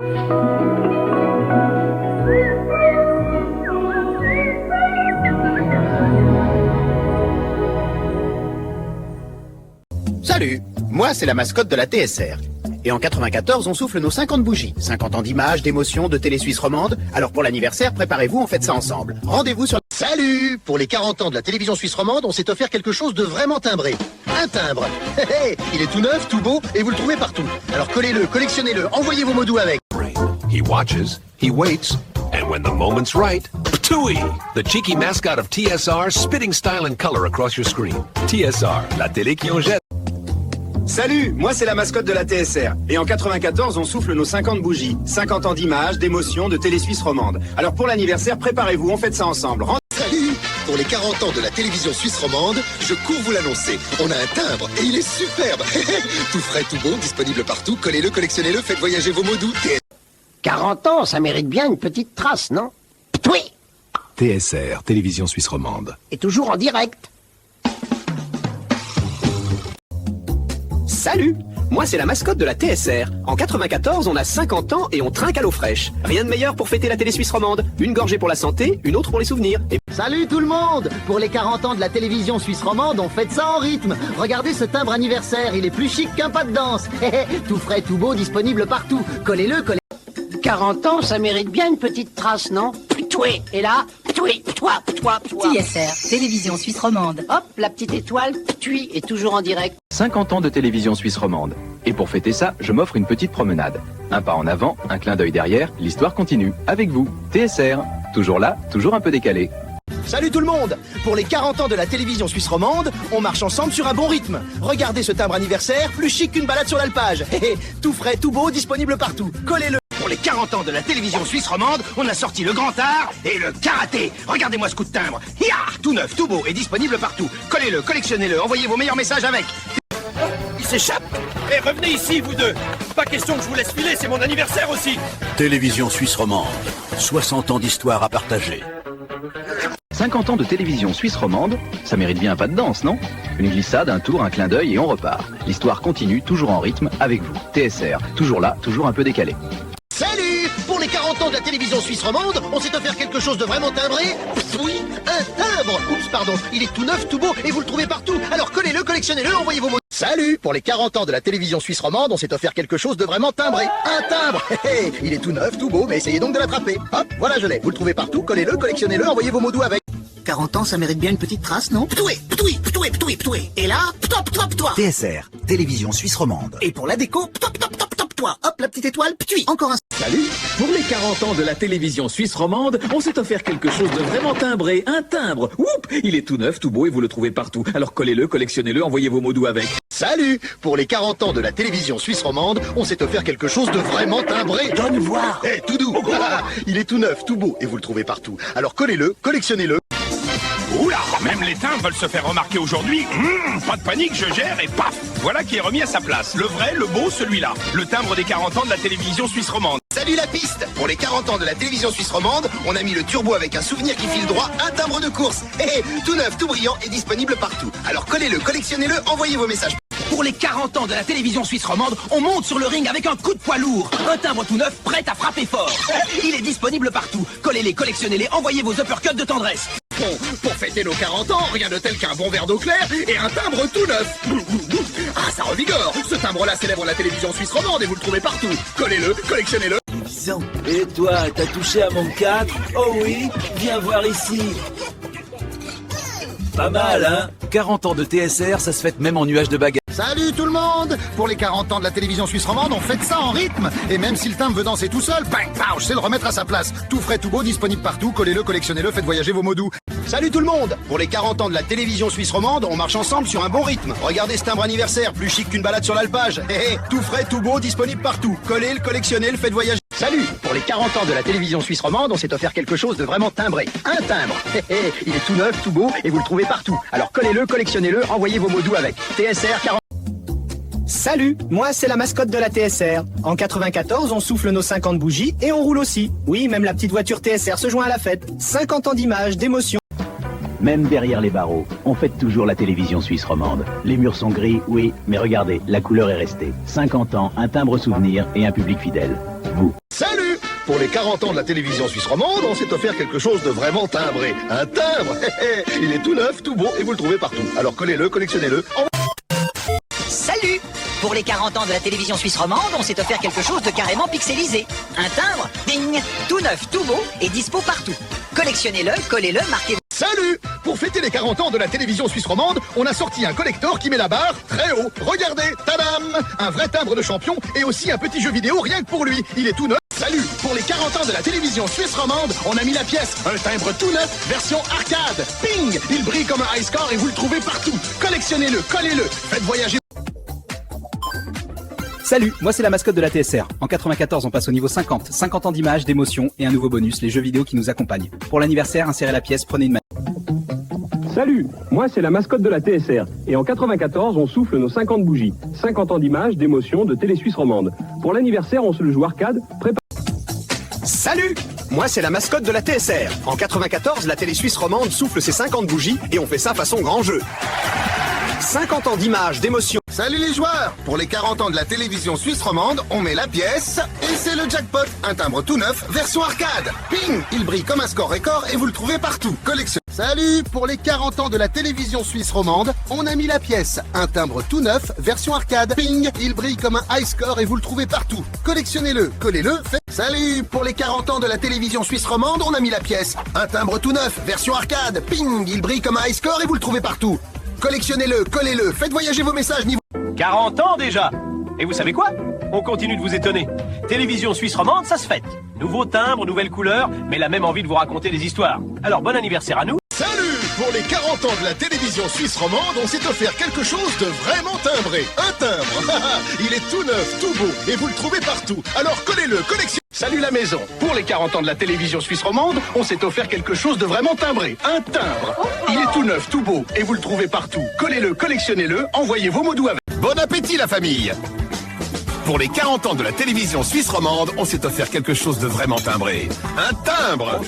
Salut, moi c'est la mascotte de la TSR. Et en 94, on souffle nos 50 bougies. 50 ans d'images, d'émotions, de Télé Suisse romande. Alors pour l'anniversaire, préparez-vous, on fête ça ensemble. Rendez-vous sur... Salut! Pour les 40 ans de la télévision suisse romande, on s'est offert quelque chose de vraiment timbré. Un timbre. Il est tout neuf, tout beau, et vous le trouvez partout. Alors collez-le, collectionnez-le, envoyez vos mots doux avec. He watches, he waits, and when the moment's right, Ptooey, the cheeky mascot of TSR, spitting style and color across your screen. TSR, la télé qui en jette. Salut, moi c'est la mascotte de la TSR. Et en 94, on souffle nos 50 bougies. 50 ans d'images, d'émotions, de Télé Suisse romande. Alors pour l'anniversaire, préparez-vous, on fête ça ensemble. Salut! Pour les 40 ans de la télévision suisse romande, je cours vous l'annoncer. On a un timbre et il est superbe. Tout frais, tout beau, disponible partout. Collez-le, collectionnez-le, faites voyager vos mots doux. 40 ans, ça mérite bien une petite trace, non? Oui. TSR, télévision suisse romande. Et toujours en direct. Salut! Moi, c'est la mascotte de la TSR. En 94, on a 50 ans et on trinque à l'eau fraîche. Rien de meilleur pour fêter la télé suisse romande. Une gorgée pour la santé, une autre pour les souvenirs. Et... Salut tout le monde! Pour les 40 ans de la télévision suisse romande, on fête ça en rythme. Regardez ce timbre anniversaire, il est plus chic qu'un pas de danse. Tout frais, tout beau, disponible partout. Collez-le, collez... 40 ans, ça mérite bien une petite trace, non? Ptoué. Et là, ptoué, ptoua, ptoua, ptoua. TSR, télévision suisse romande. Hop, la petite étoile, ptui, est toujours en direct. 50 ans de télévision suisse romande. Et pour fêter ça, je m'offre une petite promenade. Un pas en avant, un clin d'œil derrière, l'histoire continue. Avec vous, TSR. Toujours là, toujours un peu décalé. Salut tout le monde! Pour les 40 ans de la télévision suisse romande, on marche ensemble sur un bon rythme. Regardez ce timbre anniversaire, plus chic qu'une balade sur l'alpage. Tout frais, tout beau, disponible partout. Collez-le! Pour les 40 ans de la télévision suisse romande, on a sorti le grand art et le karaté. Regardez-moi ce coup de timbre. Hiya! Tout neuf, tout beau et disponible partout. Collez-le, collectionnez-le, envoyez vos meilleurs messages avec. Il s'échappe! Eh, revenez ici, vous deux! Pas question que je vous laisse filer, c'est mon anniversaire aussi! Télévision suisse romande. 60 ans d'histoire à partager. 50 ans de télévision suisse romande, ça mérite bien un pas de danse, non? Une glissade, un tour, un clin d'œil et on repart. L'histoire continue, toujours en rythme, avec vous. TSR, toujours là, toujours un peu décalé. Salut! Pour les 40 ans de la télévision suisse romande, on s'est offert quelque chose de vraiment timbré. Oui, un timbre! Oups, pardon, il est tout neuf, tout beau et vous le trouvez partout. Alors collez-le, collectionnez-le, envoyez vos mots. Salut! Pour les 40 ans de la télévision suisse romande, on s'est offert quelque chose de vraiment timbré. Un timbre! Il est tout neuf, tout beau, mais essayez donc de l'attraper. Hop, voilà, je l'ai. Vous le trouvez partout, collez-le, collectionnez-le, envoyez vos mots doux avec. 40 ans, ça mérite bien une petite trace, non? Ptoué, ptoué, ptoué, ptoué, ptoué. Et là, ptop, ptop, toi. TSR, télévision suisse romande. Et pour la déco, ptop, ptop, ptop, ptop, toi. Hop, la petite étoile, ptui. Encore un... Salut! Pour les 40 ans de la télévision suisse romande, on s'est offert quelque chose de vraiment timbré, un timbre. Oups! Il est tout neuf, tout beau et vous le trouvez partout. Alors collez-le, collectionnez-le, envoyez vos mots doux avec. Salut! Pour les 40 ans de la télévision suisse romande, on s'est offert quelque chose de vraiment timbré. Donne voir! Tout doux. Il est tout neuf, tout beau et vous le trouvez partout. Alors collez-le, collectionnez-le. Oula, même les timbres veulent se faire remarquer aujourd'hui. Pas de panique, je gère et paf! Voilà qui est remis à sa place. Le vrai, le beau, celui-là. Le timbre des 40 ans de la télévision suisse romande. Salut la piste! Pour les 40 ans de la télévision suisse romande, on a mis le turbo avec un souvenir qui file droit, un timbre de course. Tout neuf, tout brillant et disponible partout. Alors collez-le, collectionnez-le, envoyez vos messages. Pour les 40 ans de la télévision suisse romande, on monte sur le ring avec un coup de poids lourd. Un timbre tout neuf, prêt à frapper fort. Il est disponible partout. Collez-les, collectionnez-les, envoyez vos uppercuts de tendresse. Bon, pour fêter nos 40 ans, rien de tel qu'un bon verre d'eau claire et un timbre tout neuf. Ah, ça revigore. Ce timbre-là célèbre la télévision suisse romande et vous le trouvez partout. Collez-le, collectionnez-le. Et toi, t'as touché à mon 4? Oh oui, viens voir ici. Pas mal, hein? 40 ans de TSR, ça se fête même en nuage de baguettes. Salut tout le monde! Pour les 40 ans de la télévision suisse romande, on fête ça en rythme. Et même si le timbre veut danser tout seul, bang, bang, je sais le remettre à sa place. Tout frais, tout beau, disponible partout. Collez-le, collectionnez-le, faites voyager vos mots doux. Salut tout le monde! Pour les 40 ans de la télévision suisse romande, on marche ensemble sur un bon rythme. Regardez ce timbre anniversaire, plus chic qu'une balade sur l'alpage. Tout frais, tout beau, disponible partout. Collez-le, collectionnez-le, faites voyager. Salut! Pour les 40 ans de la télévision suisse romande, on s'est offert quelque chose de vraiment timbré. Un timbre! Il est tout neuf, tout beau et vous le trouvez partout. Alors collez-le, collectionnez-le, envoyez vos mots doux avec. TSR 40. Salut, moi c'est la mascotte de la TSR. En 94, on souffle nos 50 bougies et on roule aussi. Oui, même la petite voiture TSR se joint à la fête. 50 ans d'images, d'émotions. Même derrière les barreaux, on fête toujours la télévision suisse romande. Les murs sont gris, oui, mais regardez, la couleur est restée. 50 ans, un timbre souvenir et un public fidèle. Vous. pour les 40 ans de la télévision suisse romande, on s'est offert quelque chose de vraiment timbré. Un timbre. Il est tout neuf, tout beau et vous le trouvez partout. Alors collez-le, collectionnez-le. Salut! Pour les 40 ans de la télévision suisse romande, on s'est offert quelque chose de carrément pixelisé. Un timbre, ding, tout neuf, tout beau et dispo partout. Collectionnez-le, collez-le, marquez-le. Salut! Pour fêter les 40 ans de la télévision suisse romande, on a sorti un collector qui met la barre très haut. Regardez, tadam! Un vrai timbre de champion et aussi un petit jeu vidéo rien que pour lui. Il est tout neuf. Salut! Pour les 40 ans de la télévision suisse romande, on a mis la pièce. Un timbre tout neuf, version arcade. Ping! Il brille comme un high score et vous le trouvez partout. Collectionnez-le, collez-le, faites voyager. Salut, moi c'est la mascotte de la TSR. En 94, on passe au niveau 50. 50 ans d'images, d'émotions et un nouveau bonus, les jeux vidéo qui nous accompagnent. Pour l'anniversaire, insérez la pièce, prenez une main. Salut, moi c'est la mascotte de la TSR. Et en 94, on souffle nos 50 bougies. 50 ans d'images, d'émotions, de télé suisse romande. Pour l'anniversaire, on se le joue arcade, Salut! Moi c'est la mascotte de la TSR. En 94, la télé suisse romande souffle ses 50 bougies et on fait ça façon grand jeu. 50 ans d'images, d'émotions. Salut les joueurs! Pour les 40 ans de la télévision suisse romande, on met la pièce et c'est le jackpot. Un timbre tout neuf, version arcade. Ping! Il brille comme un score record et vous le trouvez partout. Collection. Salut! Pour les 40 ans de la télévision suisse romande, on a mis la pièce. Un timbre tout neuf, version arcade. Ping! Il brille comme un high score et vous le trouvez partout. Collectionnez-le, collez-le, faites... Salut! Pour les 40 ans de la télévision suisse romande, on a mis la pièce. Un timbre tout neuf, version arcade. Ping! Il brille comme un high score et vous le trouvez partout. Collectionnez-le, collez-le, faites voyager vos messages niveau... 40 ans déjà! Et vous savez quoi? On continue de vous étonner. Télévision suisse romande, ça se fête. Nouveau timbre, nouvelle couleur, mais la même envie de vous raconter des histoires. Alors bon anniversaire à nous. Salut! Pour les 40 ans de la télévision suisse romande, on s'est offert quelque chose de vraiment timbré. Un timbre. Il est tout neuf, tout beau, et vous le trouvez partout. Alors collez-le, collectionnez... Salut la maison. Pour les 40 ans de la télévision suisse romande, on s'est offert quelque chose de vraiment timbré. Un timbre. Il est tout neuf, tout beau, et vous le trouvez partout. Collez-le, collectionnez-le, envoyez vos mots doux avec. Bon appétit la famille! Pour les 40 ans de la télévision suisse romande, on s'est offert quelque chose de vraiment timbré. Un timbre!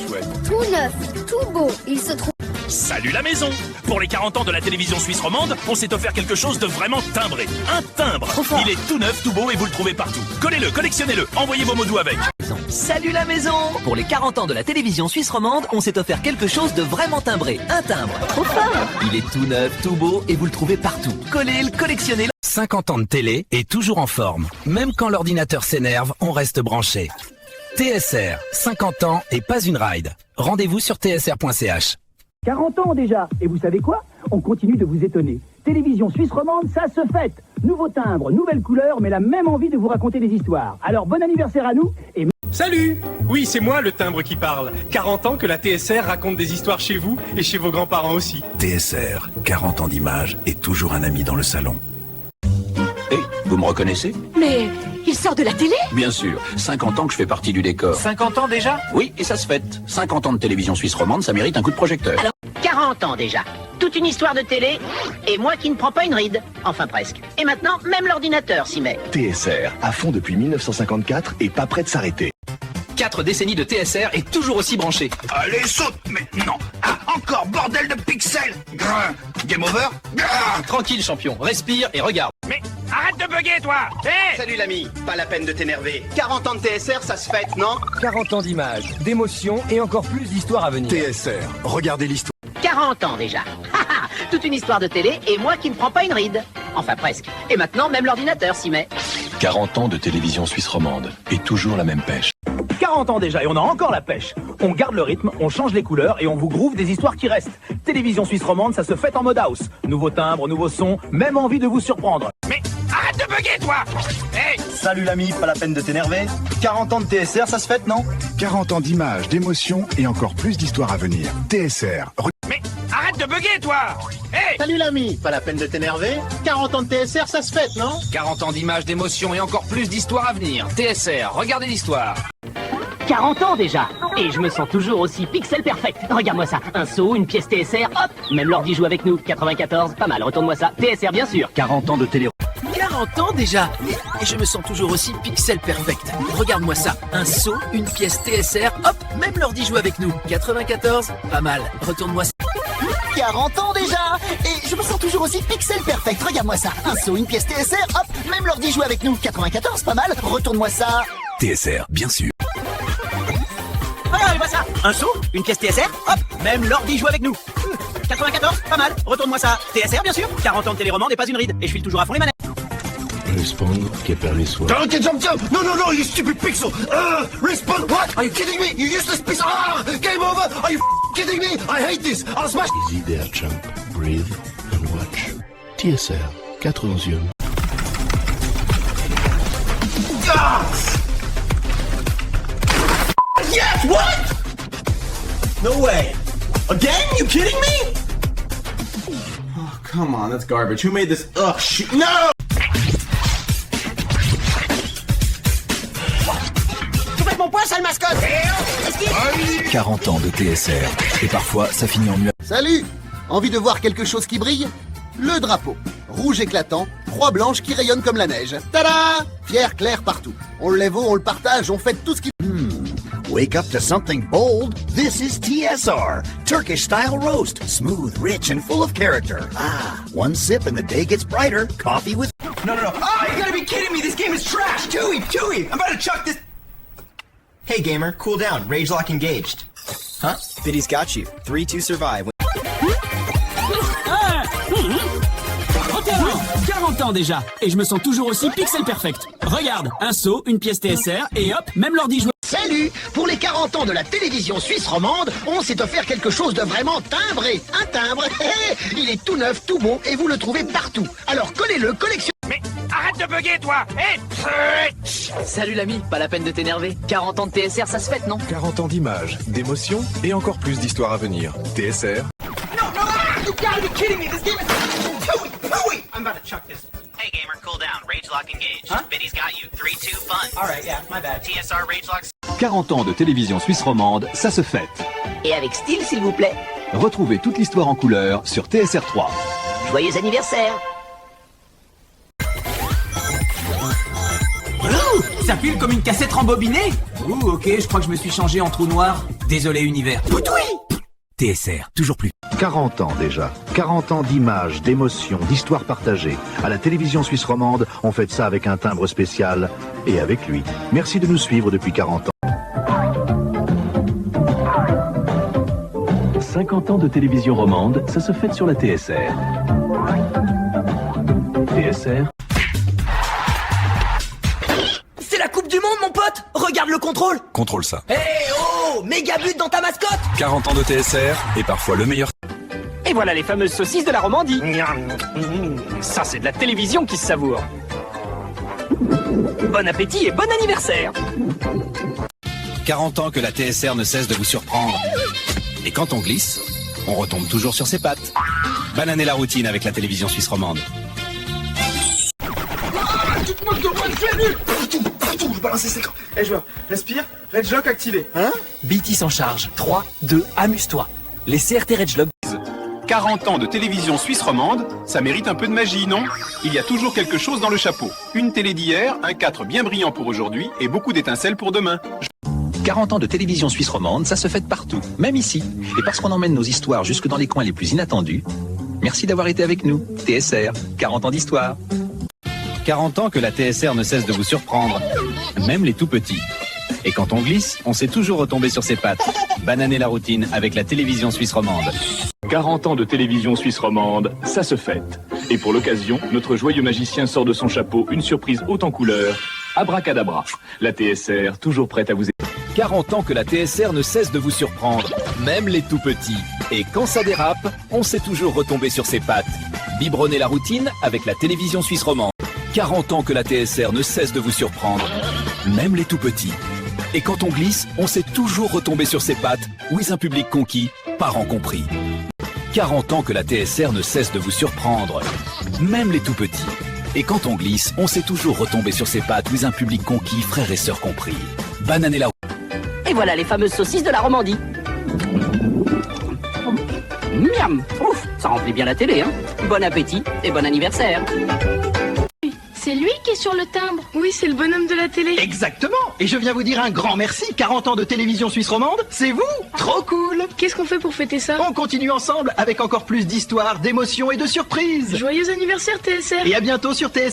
Tout neuf, tout beau, il se trouve... Salut la maison! Pour les 40 ans de la télévision suisse romande, on s'est offert quelque chose de vraiment timbré. Un timbre! Il est tout neuf, tout beau et vous le trouvez partout. Collez-le, collectionnez-le, envoyez vos mots doux avec. Salut la maison! Pour les 40 ans de la télévision suisse romande, on s'est offert quelque chose de vraiment timbré. Un timbre. Trop fort! Il est tout neuf, tout beau et vous le trouvez partout. Collez-le, collectionnez-le. 50 ans de télé et toujours en forme. Même quand l'ordinateur s'énerve, on reste branché. TSR, 50 ans et pas une ride. Rendez-vous sur tsr.ch. 40 ans déjà, et vous savez quoi? On continue de vous étonner. Télévision suisse romande, ça se fête. Nouveau timbre, nouvelle couleur, mais la même envie de vous raconter des histoires. Alors bon anniversaire à nous et... Salut! Oui, c'est moi le timbre qui parle. 40 ans que la TSR raconte des histoires chez vous et chez vos grands-parents aussi. TSR, 40 ans d'images et toujours un ami dans le salon. Hé, vous me reconnaissez? Mais il sort de la télé? Bien sûr, 50 ans que je fais partie du décor. 50 ans déjà? Oui, et ça se fête. 50 ans de télévision suisse romande, ça mérite un coup de projecteur. Alors, 40 ans déjà. Toute une histoire de télé, et moi qui ne prends pas une ride. Enfin presque. Et maintenant, même l'ordinateur s'y met. TSR, à fond depuis 1954 et pas prêt de s'arrêter. 4 décennies de TSR et toujours aussi branché. Allez, saute! Mais non! Ah, encore, bordel de pixels! Grain! Game over? Grain! Tranquille, champion. Respire et regarde. Mais arrête de bugger, toi! Hé! Salut l'ami, pas la peine de t'énerver. 40 ans de TSR, ça se fête, non? 40 ans d'images, d'émotions et encore plus d'histoires à venir. TSR, regardez l'histoire. 40 ans déjà. Toute une histoire de télé, et moi qui ne prends pas une ride. Enfin presque. Et maintenant, même l'ordinateur s'y met. 40 ans de télévision suisse romande et toujours la même pêche. 40 ans déjà et on a encore la pêche. On garde le rythme, on change les couleurs et on vous groove des histoires qui restent. Télévision suisse romande, ça se fête en mode house. Nouveau timbre, nouveau son, même envie de vous surprendre. Mais arrête de bugger, toi! Hey! Salut l'ami, pas la peine de t'énerver. 40 ans de TSR, ça se fête, non? 40 ans d'images, d'émotions et encore plus d'histoires à venir. TSR. Mais arrête de bugger, toi! Hey! Salut l'ami, pas la peine de t'énerver. 40 ans de TSR, ça se fête, non? 40 ans d'images, d'émotions et encore plus d'histoires à venir. TSR, regardez l'histoire. 40 ans déjà. Et je me sens toujours aussi pixel perfect. Regarde-moi ça. Un saut, une pièce TSR, hop. Même l'ordi joue avec nous. 94, pas mal. Retourne-moi ça. TSR, bien sûr. 40 ans de télé. 40 ans déjà et je me sens toujours aussi pixel perfect. Regarde-moi ça. Un saut, une pièce TSR, hop. Même l'ordi joue avec nous. 94, pas mal. Retourne-moi ça. 40 ans déjà et je me sens toujours aussi pixel perfect. Regarde-moi ça. Un saut, une pièce TSR, hop. Même l'ordi joue avec nous. 94, pas mal. Retourne-moi ça. TSR, bien sûr. Regardez-moi ça. Un seau, une pièce TSR, hop, même l'ordi joue avec nous. 94, pas mal. Retourne-moi ça. TSR, bien sûr. 40 ans de téléromande et pas une ride. Et je file toujours à fond les manettes. Respawn che per le sue. Okay, jump! No, you stupid pixel! Respawn! What? Are you kidding me? You useless piece of... Game over! Are you kidding me? I hate this! I'll smash... Easy there, champ. Breathe and watch. TSR, 4/11e. Yes! What? No way! Again? You kidding me? Oh, come on, that's garbage. Who made this? Ugh, shoot. No! 40 ans de TSR. Et parfois, ça finit en nuage. Salut! Envie de voir quelque chose qui brille? Le drapeau. Rouge éclatant, croix blanche qui rayonne comme la neige. Tada! Fier clair partout. On le lève haut, on le partage, on fait tout ce qui... Wake up to something bold. This is TSR, Turkish style roast. Smooth, rich, and full of character. Ah, one sip and the day gets brighter. Coffee with... No. Oh, you gotta be kidding me. This game is trash. Chewy. I'm about to chuck this. Hey, gamer, cool down. Rage lock engaged. Huh? Biddy's got you. 3-2 survive. 40 ans déjà, et je me sens toujours aussi pixel perfect. Regarde, un seau, une pièce TSR, et hop, même l'ordi joue. Salut! Pour les 40 ans de la télévision suisse romande, on s'est offert quelque chose de vraiment timbré. Un timbre, il est tout neuf, tout beau, et vous le trouvez partout. Alors collez-le, collectionnez... Mais arrête de bugger, toi! Salut l'ami, pas la peine de t'énerver. 40 ans de TSR, ça se fête, non? 40 ans d'images, d'émotions et encore plus d'histoires à venir. TSR. You gotta be kidding me. This game is Chewy. I'm about to chuck this. Hey gamer, cool down. Rage lock engaged. Huh? Biddy's got you. 3-2 fun. Alright, yeah, my bad. TSR Rage lock. 40 ans de télévision suisse romande, ça se fête. Et avec style, s'il vous plaît. Retrouvez toute l'histoire en couleur sur TSR3. Joyeux anniversaire. Ça pue comme une cassette rembobinée. Ok, je crois que je me suis changé en trou noir. Désolé univers. TSR, toujours plus. 40 ans déjà. 40 ans d'images, d'émotions, d'histoires partagées. À la télévision suisse romande, on fête ça avec un timbre spécial et avec lui. Merci de nous suivre depuis 40 ans. 50 ans de télévision romande, ça se fête sur la TSR. TSR. C'est la Coupe du Monde, mon pote. Regarde le contrôle. Contrôle ça. Hé, méga but dans ta mascotte. 40 ans de TSR et parfois le meilleur. Et voilà les fameuses saucisses de la Romandie. Ça, c'est de la télévision qui se savoure. Bon appétit et bon anniversaire. 40 ans que la TSR ne cesse de vous surprendre. Et quand on glisse, on retombe toujours sur ses pattes. Bananez la routine avec la télévision suisse romande. Tu te moques de moi, je suis nul. Je balance les écrans. Eh joueur, respire, Rage Lock activé. Hein? BT s'en charge. 3, 2, amuse-toi. Les CRT Rage Lock. 40 ans de télévision suisse romande, ça mérite un peu de magie, non? Il y a toujours quelque chose dans le chapeau. Une télé d'hier, un 4 bien brillant pour aujourd'hui et beaucoup d'étincelles pour demain. 40 ans de télévision suisse romande, ça se fête partout, même ici. Et parce qu'on emmène nos histoires jusque dans les coins les plus inattendus, merci d'avoir été avec nous. TSR, 40 ans d'histoire. 40 ans que la TSR ne cesse de vous surprendre, même les tout petits. Et quand on glisse, on sait toujours retomber sur ses pattes. Bananez la routine avec la télévision suisse romande. 40 ans de télévision suisse romande, ça se fête. Et pour l'occasion, notre joyeux magicien sort de son chapeau une surprise haute en couleur. Abracadabra. La TSR, toujours prête à vous aider. 40 ans que la TSR ne cesse de vous surprendre, même les tout petits. Et quand ça dérape, on sait toujours retomber sur ses pattes. Biberonnez la routine avec la télévision suisse romande. 40 ans que la TSR ne cesse de vous surprendre, même les tout petits. Et quand on glisse, on sait toujours retomber sur ses pattes, oui un public conquis, parents compris. 40 ans que la TSR ne cesse de vous surprendre, même les tout petits. Et quand on glisse, on sait toujours retomber sur ses pattes, oui un public conquis, frères et sœurs compris. Bananez la... Et voilà les fameuses saucisses de la Romandie. Miam. Ouf, ça remplit bien la télé, hein. Bon appétit et bon anniversaire. C'est lui qui est sur le timbre. Oui, c'est le bonhomme de la télé. Exactement. Et je viens vous dire un grand merci. 40 ans de télévision suisse romande, c'est vous. Trop cool. Qu'est-ce qu'on fait pour fêter ça? On continue ensemble avec encore plus d'histoires, d'émotions et de surprises. Joyeux anniversaire TSR. Et à bientôt sur TSR.